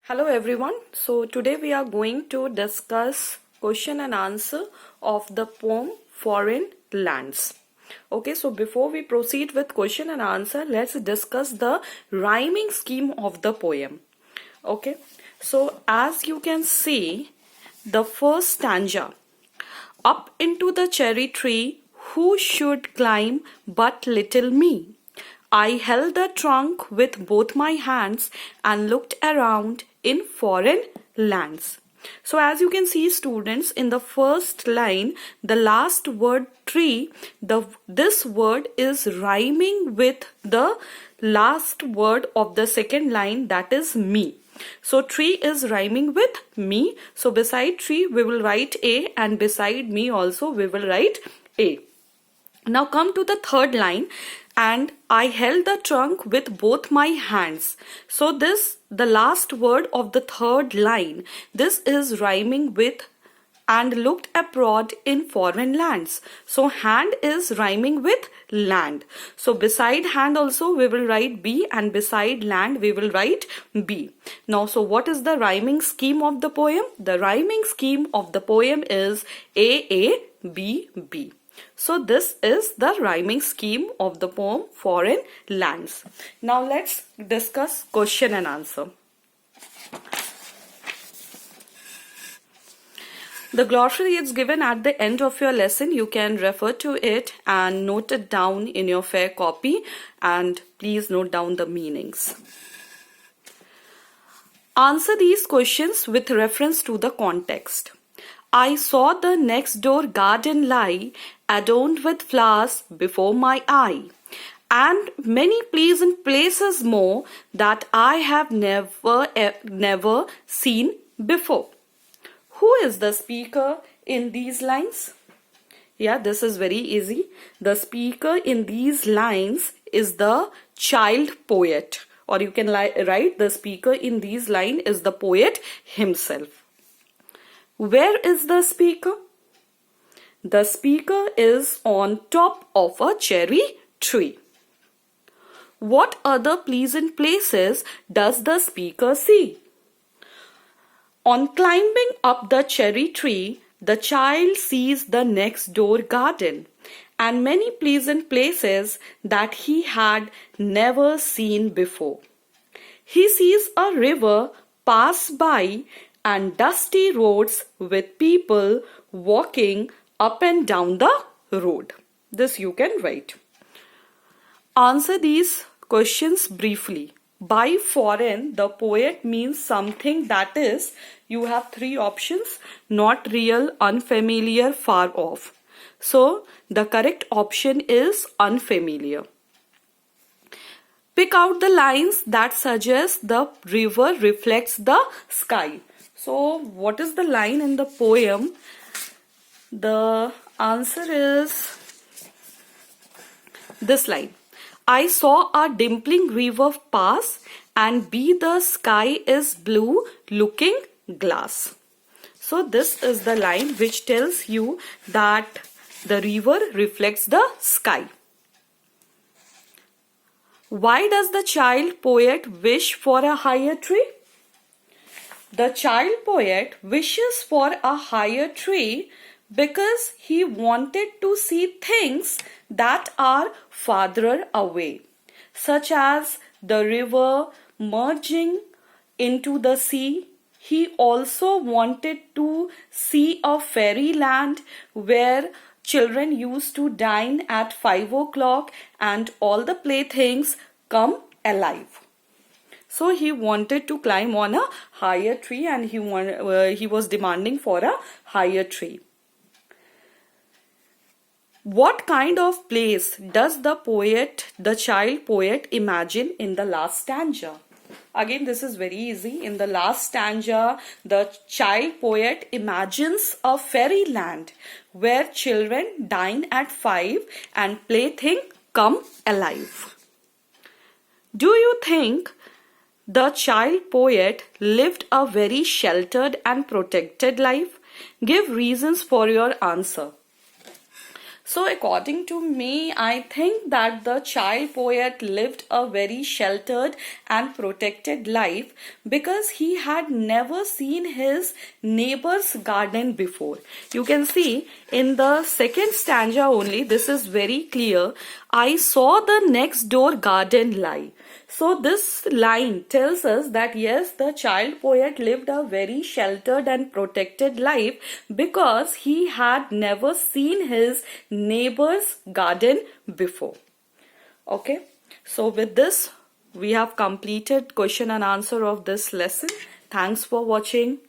Hello everyone. So today we are going to discuss question and answer of the poem Foreign Lands. Okay, so before we proceed with question and answer, let's discuss the rhyming scheme of the poem. Okay, so as you can see, the first stanza, up into the cherry tree, who should climb but little me? I held the trunk with both my hands and looked around in foreign lands. So as you can see, students, in the first line, the last word tree, this word is rhyming with the last word of the second line, that is me. So tree is rhyming with me. So beside tree we will write A, and beside me also we will write A. Now come to the third line, and I held the trunk with both my hands. So the last word of the third line, this is rhyming with and looked abroad in foreign lands. So hand is rhyming with land. So beside hand also we will write B, and beside land we will write B. Now, so what is the rhyming scheme of the poem? The rhyming scheme of the poem is A, B, B. So this is the rhyming scheme of the poem Foreign Lands. Now let's discuss question and answer. The glossary is given at the end of your lesson. You can refer to it and note it down in your fair copy, and please note down the meanings. Answer these questions with reference to the context. I saw the next door garden lie, adorned with flowers before my eye, and many pleasant places more that I have never seen before. Who is the speaker in these lines? Yeah, this is very easy. The speaker in these lines is the child poet, or you can write the speaker in these lines is the poet himself. Where is the speaker? The speaker is on top of a cherry tree. What other pleasant places does the speaker see? On climbing up the cherry tree, the child sees the next door garden and many pleasant places that he had never seen before. He sees a river pass by and dusty roads with people walking up and down the road. This you can write. Answer these questions briefly. By foreign, the poet means something that is, you have three options: not real, unfamiliar, far off. So the correct option is unfamiliar. Pick out the lines that suggest the river reflects the sky. So what is the line in the poem? The answer is this line. I saw a dimpling river pass, and be the sky is blue looking glass. So this is the line which tells you that the river reflects the sky. Why does the child poet wish for a higher tree? The child poet wishes for a higher tree because he wanted to see things that are farther away, such as the river merging into the sea. He also wanted to see a fairyland where children used to dine at 5 o'clock and all the playthings come alive. So he wanted to climb on a higher tree, and he was demanding for a higher tree. What kind of place does the child poet imagine in the last stanza? Again, this is very easy. In the last stanza, the child poet imagines a fairyland where children dine at 5 and plaything come alive. Do you think the child poet lived a very sheltered and protected life? Give reasons for your answer. So, according to me, I think that the child poet lived a very sheltered and protected life because he had never seen his neighbor's garden before. You can see in the second stanza only, this is very clear. I saw the next door garden lie. So this line tells us that yes, the child poet lived a very sheltered and protected life because he had never seen his neighbor's garden before. Okay, so with this, we have completed question and answer of this lesson. Thanks for watching.